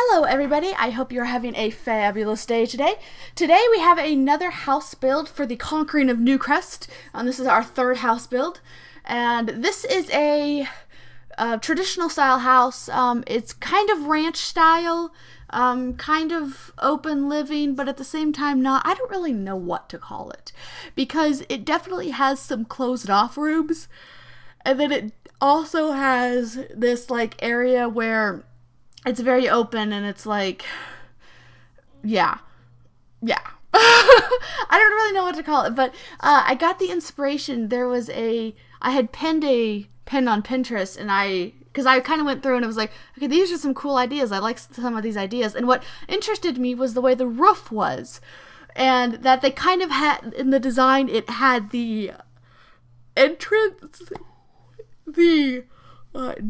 Hello everybody, I hope you're having a fabulous day today. Today we have another house build for the Conquering of Newcrest. This is our third house build. And this is a traditional style house. It's kind of ranch style, kind of open living, but at the same time not. I don't really know what to call it. Because it definitely has some closed off rooms. And then it also has this like area where it's very open and it's like, yeah. I don't really know what to call it, but I got the inspiration. I had pinned a pin on Pinterest, and because I kind of went through and it was like, okay, these are some cool ideas. I like some of these ideas. And what interested me was the way the roof was, and that they kind of had, in the design, it had the entrance, the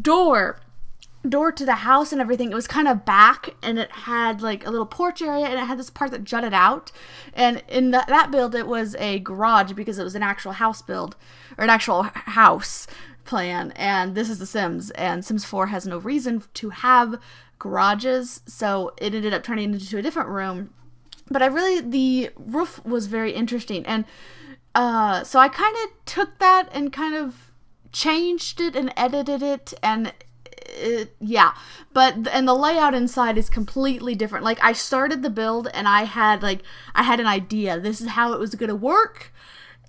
door to the house and everything. It was kind of back, and it had like a little porch area, and it had this part that jutted out. And in that build, it was a garage because it was an actual house build, or an actual house plan. And this is The Sims, and Sims 4 has no reason to have garages, so it ended up turning into a different room. But the roof was very interesting, and so I kind of took that and kind of changed it and edited it, and and the layout inside is completely different. Like, I started the build and I had an idea. This is how it was gonna work,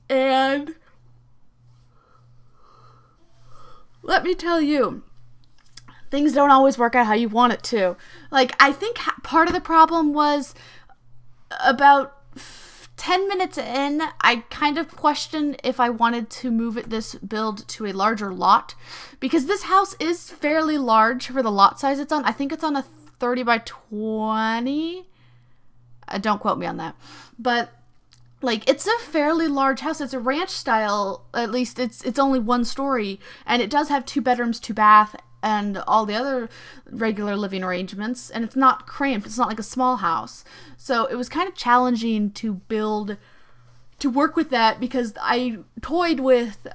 and let me tell you, things don't always work out how you want it to. Like, I think part of the problem was about 10 minutes in, I kind of questioned if I wanted to move this build to a larger lot, because this house is fairly large for the lot size it's on. I think it's on a 30 by 20. Don't quote me on that. But like, it's a fairly large house. It's a ranch style. At least it's only one story, and it does have 2 bedrooms, 2 bath, and all the other regular living arrangements, and it's not cramped. It's not like a small house. So it was kind of challenging to work with that, because I toyed with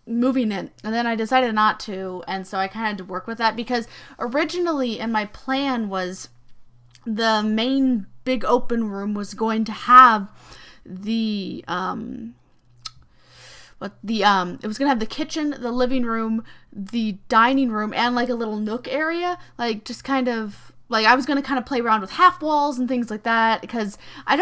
moving it, and then I decided not to, and so I kind of had to work with that, because originally in my plan was the main big open room was going to have it was gonna have the kitchen, the living room, the dining room, and like a little nook area, like just kind of like, I was gonna kind of play around with half walls and things like that, because I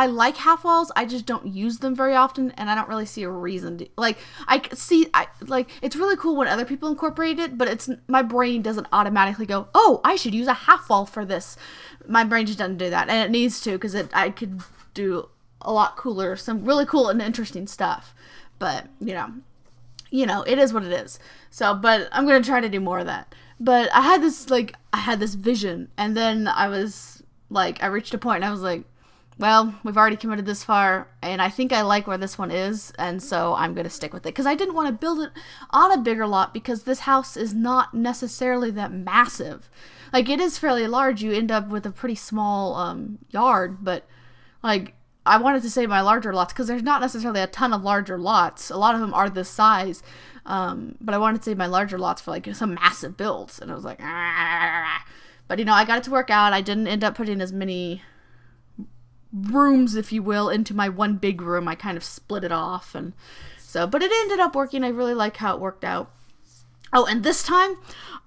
like half walls, I just don't use them very often, and I don't really see a reason to, like, it's really cool when other people incorporate it, but my brain doesn't automatically go, oh, I should use a half wall for this. My brain just doesn't do that, and it needs to, because I could do a lot cooler, some really cool and interesting stuff. But you know, it is what it is. So, but I'm gonna try to do more of that. But I had this vision, and then I reached a point and I was like, well, we've already committed this far, and I think I like where this one is, and so I'm gonna stick with it, because I didn't want to build it on a bigger lot, because this house is not necessarily that massive. Like, it is fairly large. You end up with a pretty small yard, but like, I wanted to save my larger lots, because there's not necessarily a ton of larger lots. A lot of them are this size, but I wanted to save my larger lots for like some massive builds, and I was like, ah. But I got it to work out. I didn't end up putting as many rooms, if you will, into my one big room. I kind of split it off, and so, but it ended up working. I really like how it worked out. Oh, and this time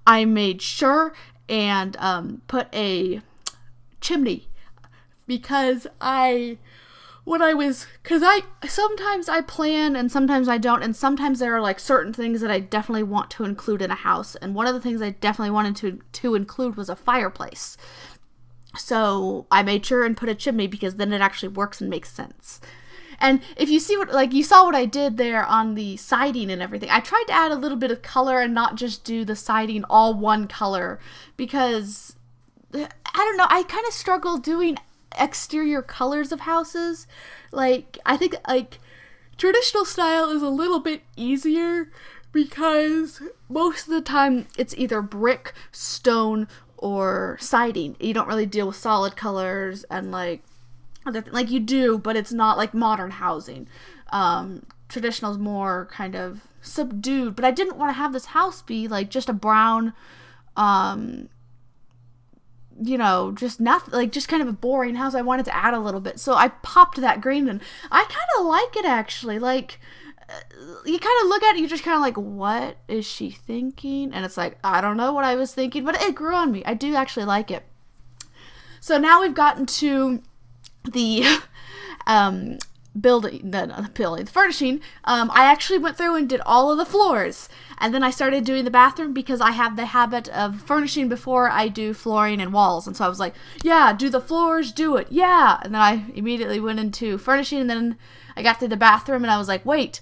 I made sure and put a chimney, because sometimes I plan and sometimes I don't, and sometimes there are like certain things that I definitely want to include in a house, and one of the things I definitely wanted to include was a fireplace. So I made sure and put a chimney, because then it actually works and makes sense. And if you see you saw what I did there on the siding and everything, I tried to add a little bit of color and not just do the siding all one color, because I don't know, I kind of struggle doing exterior colors of houses. Like, I think like traditional style is a little bit easier, because most of the time it's either brick, stone, or siding. You don't really deal with solid colors and like you do, but it's not like modern housing. Traditional is more kind of subdued, but I didn't want to have this house be like just a brown just nothing, like just kind of a boring house. I wanted to add a little bit. So I popped that green and I kind of like it actually. Like, you kind of look at it, you're just kind of like, what is she thinking? And it's like, I don't know what I was thinking, but it grew on me. I do actually like it. So now we've gotten to the the furnishing. I actually went through and did all of the floors, and then I started doing the bathroom because I have the habit of furnishing before I do flooring and walls. And so I was like, yeah, do the floors, do it, yeah. And then I immediately went into furnishing, and then I got to the bathroom and I was like, wait,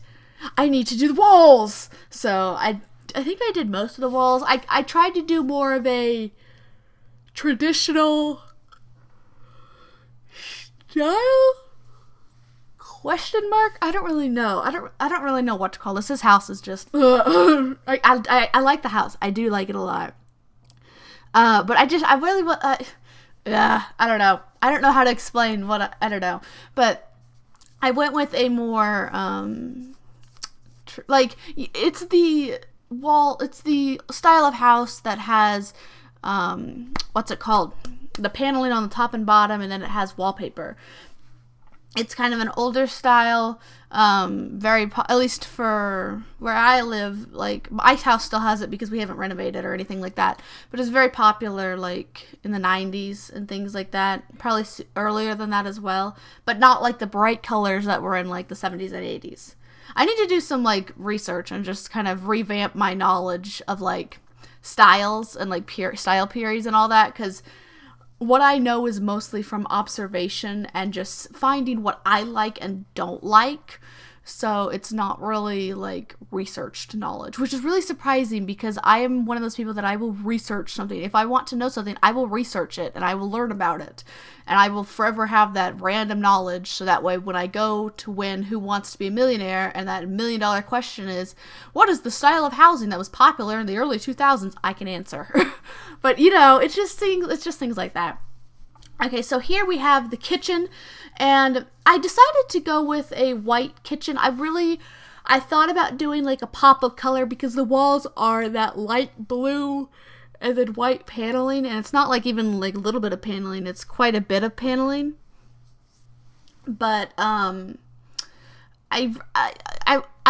I need to do the walls. So I think I did most of the walls. I tried to do more of a traditional style? Question mark? I don't really know. I don't really know what to call this. This house is just I like the house. I do like it a lot. But I really want yeah, I don't know. I don't know how to explain what I don't know. But I went with a more it's the style of house that has what's it called? The paneling on the top and bottom, and then it has wallpaper. It's kind of an older style, at least for where I live. Like, my house still has it because we haven't renovated or anything like that. But it's very popular, like, in the 90s and things like that. Probably earlier than that as well. But not, like, the bright colors that were in, like, the 70s and 80s. I need to do some, like, research and just kind of revamp my knowledge of, like, styles and, like, style periods and all that. Because what I know is mostly from observation and just finding what I like and don't like. So it's not really like researched knowledge, which is really surprising because I am one of those people that I will research something. If I want to know something, I will research it and I will learn about it. And I will forever have that random knowledge, so that way when I go to win Who Wants to Be a Millionaire and that $1 million question is, what is the style of housing that was popular in the early 2000s, I can answer. But it's just things like that. Okay, so here we have the kitchen, and I decided to go with a white kitchen. I thought about doing like a pop of color because the walls are that light blue and then white paneling, and it's not like even like a little bit of paneling, it's quite a bit of paneling. But I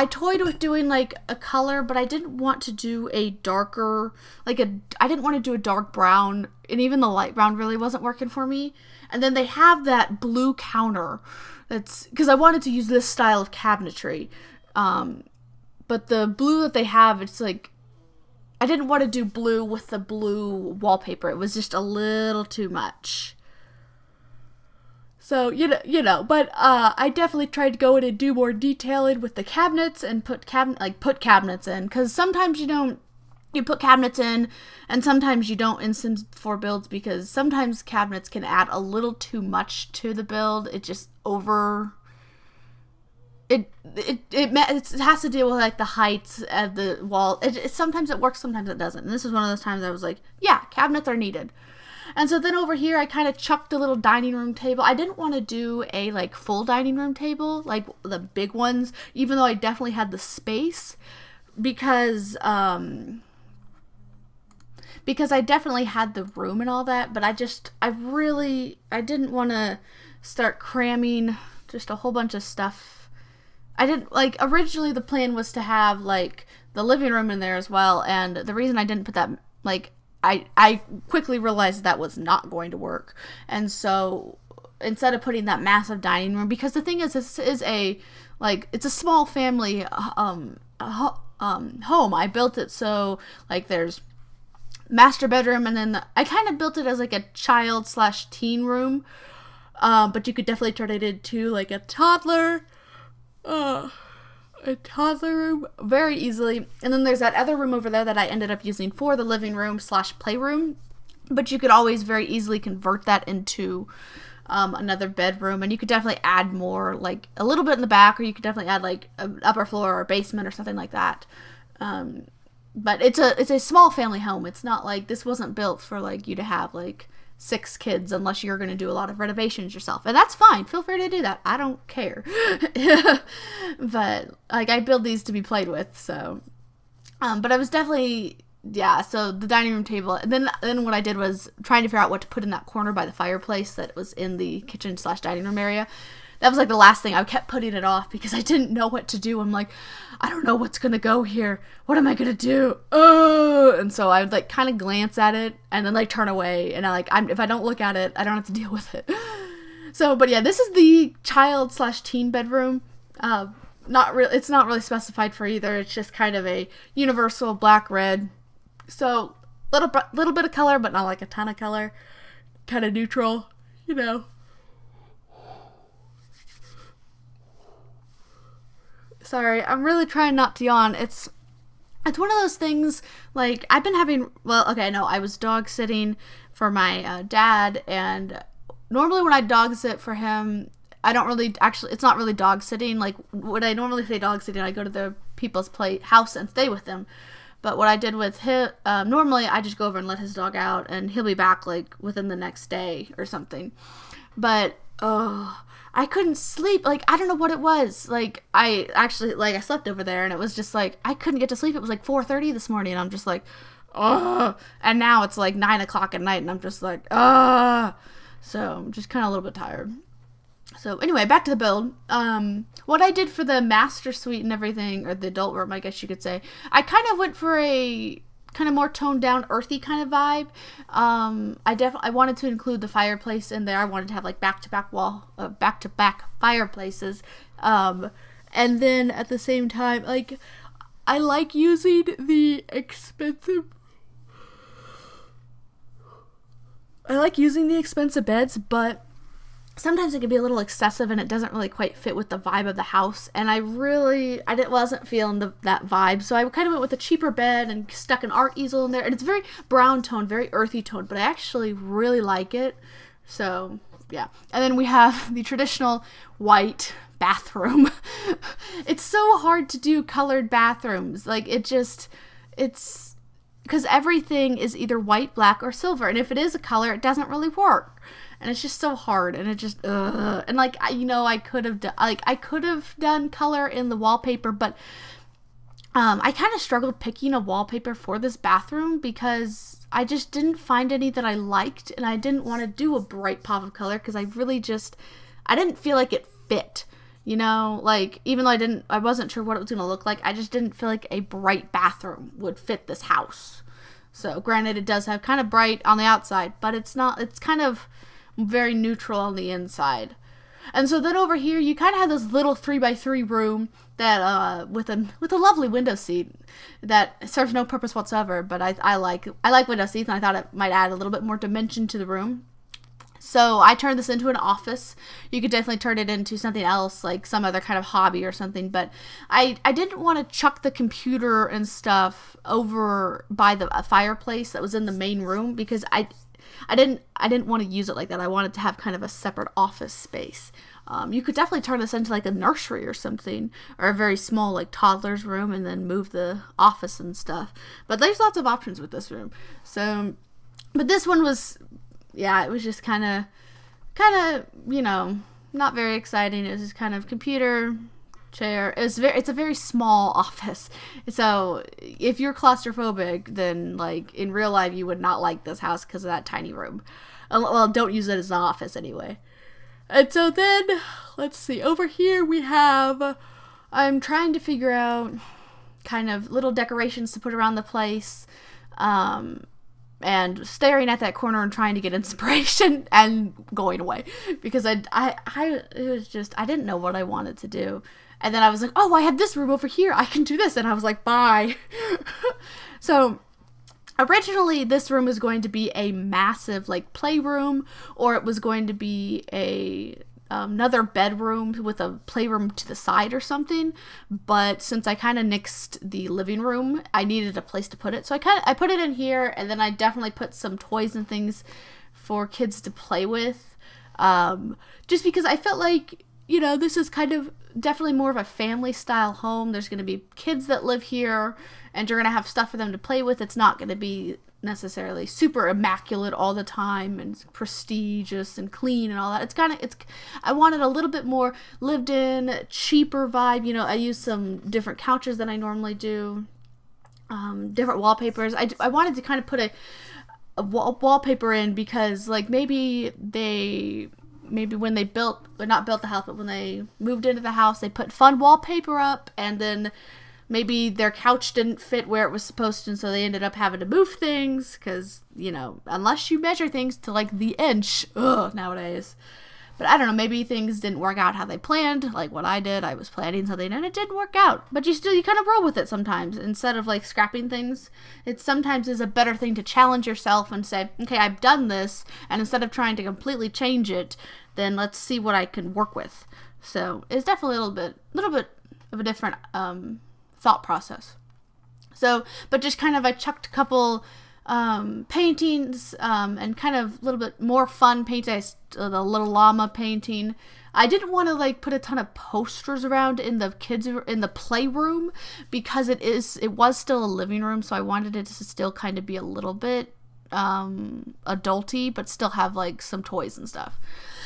toyed with doing like a color, but I didn't want to do a darker, I didn't want to do a dark brown, and even the light brown really wasn't working for me. And then they have that blue counter, that's because I wanted to use this style of cabinetry. But the blue that they have, it's like, I didn't want to do blue with the blue wallpaper. It was just a little too much. So, but I definitely tried to go in and do more detailing with the cabinets and put cabinets in, because sometimes you put cabinets in, and sometimes you don't in Sims 4 builds, because sometimes cabinets can add a little too much to the build. It just it has to deal with like the heights of the wall. Sometimes it works, sometimes it doesn't. And this is one of those times I was like, yeah, cabinets are needed. And so then over here, I kind of chucked a little dining room table. I didn't want to do a like full dining room table, like the big ones, even though I definitely had the space, because I definitely had the room and all that. But I didn't want to start cramming just a whole bunch of stuff. Originally the plan was to have like the living room in there as well. And the reason I didn't put that, I quickly realized that was not going to work. And so instead of putting that massive dining room, because the thing is, this is it's a small family home. I built it so like there's master bedroom, and then I kind of built it as like a child/teen room. But you could definitely turn it into like a toddler room very easily. And then there's that other room over there that I ended up using for the living room/playroom, but you could always very easily convert that into another bedroom, and you could definitely add more, like a little bit in the back, or you could definitely add like an upper floor or a basement or something like that. But it's a small family home. It's not like, this wasn't built for like you to have like 6 kids unless you're going to do a lot of renovations yourself, and that's fine. Feel free to do that. I don't care. But like, I build these to be played with. So but I was definitely yeah, so the dining room table. And then what I did was trying to figure out what to put in that corner by the fireplace that was in the kitchen slash dining room area. That was like the last thing. I kept putting it off because I didn't know what to do. I'm like, I don't know what's gonna go here. What am I gonna do? Oh, and so I would like kind of glance at it and then like turn away. And if I don't look at it, I don't have to deal with it. So, but yeah, this is the child slash teen bedroom. It's not really specified for either. It's just kind of a universal black red. So little bit of color, but not like a ton of color. Kind of neutral, you know. Sorry, I'm really trying not to yawn. It's one of those things, like, I've been having, I was dog sitting for my dad, and normally when I dog sit for him, I don't really, actually, it's not really dog sitting. Like, when I normally say dog sitting, I go to the people's house and stay with them. But what I did with him, normally I just go over and let his dog out, and he'll be back, like, within the next day or something. But, I couldn't sleep. Like, I don't know what it was. Like, I slept over there, and it was just like, I couldn't get to sleep. It was like 4:30 this morning, and I'm just like, ugh. And now it's like 9 o'clock at night, and I'm just like, ugh. So I'm just kind of a little bit tired. So anyway, back to the build. What I did for the master suite and everything, or the adult room, I guess you could say, I kind of went for a kind of more toned down, earthy kind of vibe. I wanted to include the fireplace in there. I wanted to have like back to back fireplaces. And then at the same time, like, I like using the expensive beds, but sometimes it can be a little excessive and it doesn't really quite fit with the vibe of the house. And wasn't feeling that vibe. So I kind of went with a cheaper bed and stuck an art easel in there. And it's very brown tone, very earthy tone, but I actually really like it. So yeah. And then we have the traditional white bathroom. It's so hard to do colored bathrooms. Like, it's because everything is either white, black, or silver. And if it is a color, it doesn't really work. And it's just so hard, and it just, and like, I could have done color in the wallpaper, but, I kind of struggled picking a wallpaper for this bathroom because I just didn't find any that I liked, and I didn't want to do a bright pop of color because I didn't feel like it fit, like, even though I wasn't sure what it was going to look like, I just didn't feel like a bright bathroom would fit this house. So, granted, it does have kind of bright on the outside, but it's kind of very neutral on the inside. And so then over here, you kind of have this little 3x3 room that, with a lovely window seat that serves no purpose whatsoever, but I like window seats, and I thought it might add a little bit more dimension to the room. So I turned this into an office. You could definitely turn it into something else, like some other kind of hobby or something, but I didn't want to chuck the computer and stuff over by the fireplace that was in the main room because I didn't want to use it like that. I wanted to have kind of a separate office space. You could definitely turn this into like a nursery or something, or a very small like toddler's room, and then move the office and stuff. But there's lots of options with this room. So, but this one was, it was just kind of, not very exciting. It was just kind of computer, chair. It's a very small office. So if you're claustrophobic, then like in real life you would not like this house because of that tiny room. Well, don't use it as an office anyway. And so then, let's see, over here I'm trying to figure out kind of little decorations to put around the place, and staring at that corner and trying to get inspiration and going away because it was just, I didn't know what I wanted to do. And then I was like, oh, I have this room over here. I can do this. And I was like, bye. So originally this room was going to be a massive like playroom, or it was going to be another bedroom with a playroom to the side or something. But since I kind of nixed the living room, I needed a place to put it. So I put it in here, and then I definitely put some toys and things for kids to play with. Just because I felt like, this is kind of definitely more of a family style home. There's going to be kids that live here, and you're going to have stuff for them to play with. It's not going to be necessarily super immaculate all the time and prestigious and clean and all that. I wanted a little bit more lived in, cheaper vibe. I used some different couches than I normally do. different wallpapers. I wanted to kind of put a wallpaper in because like maybe when they not built the house, but when they moved into the house, they put fun wallpaper up, and then maybe their couch didn't fit where it was supposed to, and so they ended up having to move things because, you know, unless you measure things to like the inch, nowadays. But I don't know, maybe things didn't work out how they planned, like what I did. I was planning something and it didn't work out. But you kind of roll with it sometimes. Instead of like scrapping things, it sometimes is a better thing to challenge yourself and say, okay, I've done this, and instead of trying to completely change it, then let's see what I can work with. So it's definitely a little bit of a different thought process. So, but just kind of I chucked a couple paintings and kind of a little bit more fun paintings. The little llama painting. I didn't want to like put a ton of posters around in the playroom because it was still a living room, so I wanted it to still kind of be a little bit adulty, but still have like some toys and stuff.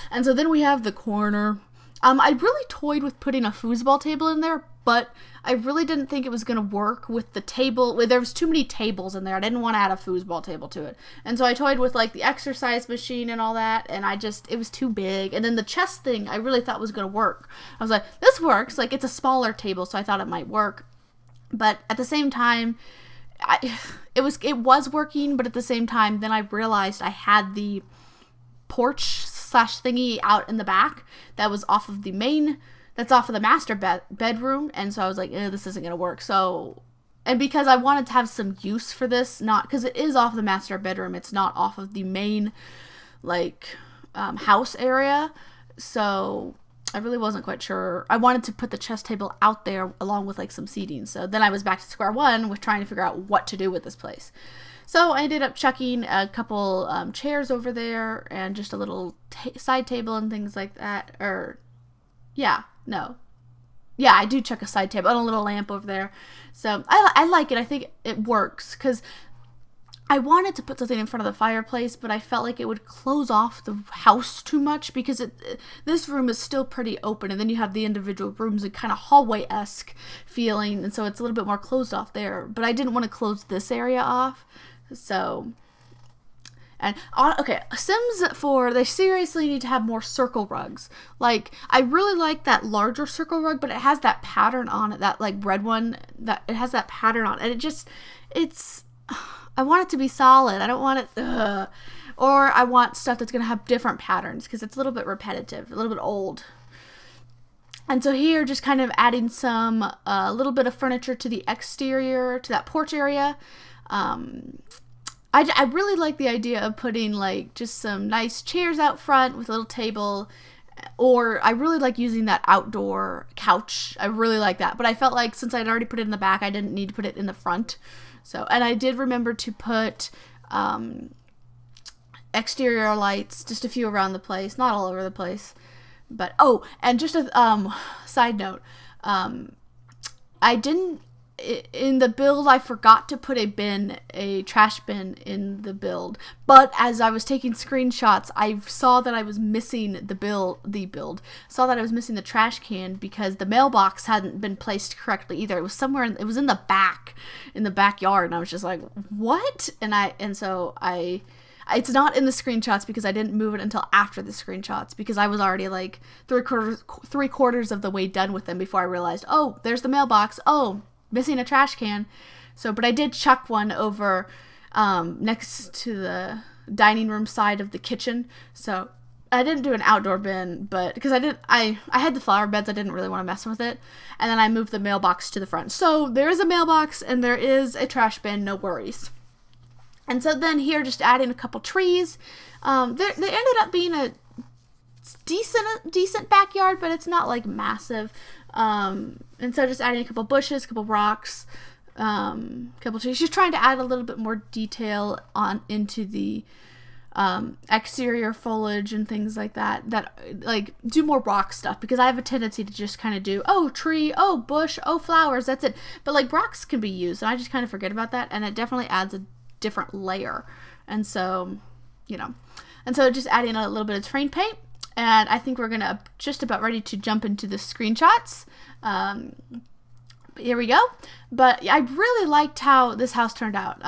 And so then we have the corner. I really toyed with putting a foosball table in there, but I really didn't think it was going to work with the table. There was too many tables in there. I didn't want to add a foosball table to it. And so I toyed with like the exercise machine and all that, and it was too big. And then the chess thing I really thought was going to work. I was like, this works. Like, it's a smaller table, so I thought it might work. But at the same time, it was working, but at the same time, then I realized I had the porch / thingy out in the back that was off of the master bedroom, and so I was like, this isn't gonna work. So, and because I wanted to have some use for this, not because it is off the master bedroom, it's not off of the main like house area, so I really wasn't quite sure. I wanted to put the chess table out there along with like some seating. So then I was back to square one with trying to figure out what to do with this place. So I ended up chucking a couple chairs over there and just a little side table and things like that. I do chuck a side table and a little lamp over there. So I like it. I think it works because I wanted to put something in front of the fireplace, but I felt like it would close off the house too much because this room is still pretty open, and then you have the individual rooms and kind of hallway-esque feeling, and so it's a little bit more closed off there. But I didn't want to close this area off. So, and okay, Sims 4, they seriously need to have more circle rugs. Like, I really like that larger circle rug, but it has that pattern on it, that like red one, that it has that pattern on it. And I want it to be solid. I don't want it, or I want stuff that's going to have different patterns because it's a little bit repetitive, a little bit old. And so here, just kind of adding some, a little bit of furniture to the exterior, to that porch area. I really like the idea of putting like just some nice chairs out front with a little table, or I really like using that outdoor couch. I really like that, but I felt like since I'd already put it in the back, I didn't need to put it in the front. So, and I did remember to put exterior lights, just a few around the place, not all over the place. But and just a side note, I didn't. In the build, I forgot to put a trash bin in the build. But as I was taking screenshots, I saw that I was missing saw that I was missing the trash can because the mailbox hadn't been placed correctly either. It was somewhere, it was in the backyard, and I was just like, what? And so it's not in the screenshots because I didn't move it until after the screenshots because I was already like three quarters of the way done with them before I realized, there's the mailbox. Missing a trash can. So, but I did chuck one over next to the dining room side of the kitchen. So I didn't do an outdoor bin, but because I had the flower beds, I didn't really want to mess with it. And then I moved the mailbox to the front. So there is a mailbox and there is a trash bin, no worries. And so then here, just adding a couple trees. They ended up being a decent backyard, but it's not like massive. And so just adding a couple bushes, a couple rocks, couple trees, just trying to add a little bit more detail into the exterior foliage and things like that like do more rock stuff, because I have a tendency to just kind of do tree, bush, flowers, that's it. But like rocks can be used, and I just kind of forget about that, and it definitely adds a different layer. And so just adding a little bit of terrain paint. And I think we're going to just about ready to jump into the screenshots. here we go. But I really liked how this house turned out.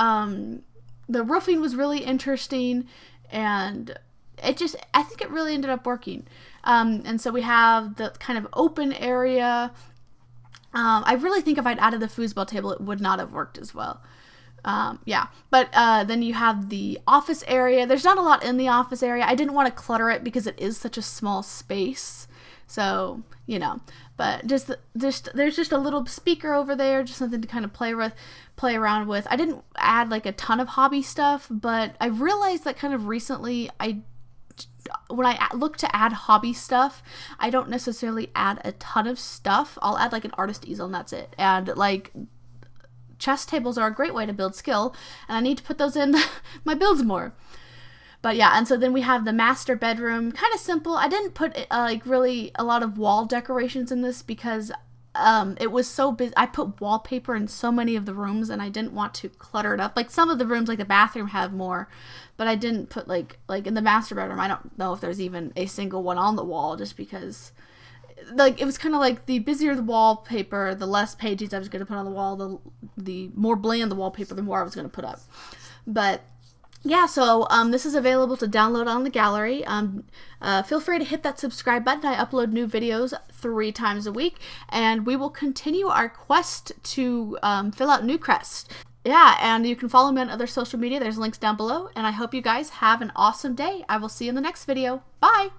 The roofing was really interesting, and I think it really ended up working. And so we have the kind of open area. I really think if I'd added the foosball table, it would not have worked as well. Yeah, but then you have the office area. There's not a lot in the office area. I didn't want to clutter it because it is such a small space. So, you know, but there's just a little speaker over there, just something to kind of play around with. I didn't add like a ton of hobby stuff, but I realized that kind of recently when I look to add hobby stuff, I don't necessarily add a ton of stuff. I'll add like an artist easel and that's it. And like chess tables are a great way to build skill, and I need to put those in my builds more. But yeah, and so then we have the master bedroom, kind of simple. I didn't put like really a lot of wall decorations in this because it was so busy. I put wallpaper in so many of the rooms, and I didn't want to clutter it up. Like some of the rooms, like the bathroom, have more, but I didn't put like in the master bedroom. I don't know if there's even a single one on the wall, just because like it was kind of like the busier the wallpaper, the less pages I was going to put on the wall. The more bland the wallpaper, the more I was going to put up. But yeah, so this is available to download on the gallery. Feel free to hit that subscribe button. I upload new videos 3 times a week, and we will continue our quest to fill out Newcrest. Yeah, and you can follow me on other social media. There's links down below, and I hope you guys have an awesome day. I will see you in the next video. Bye!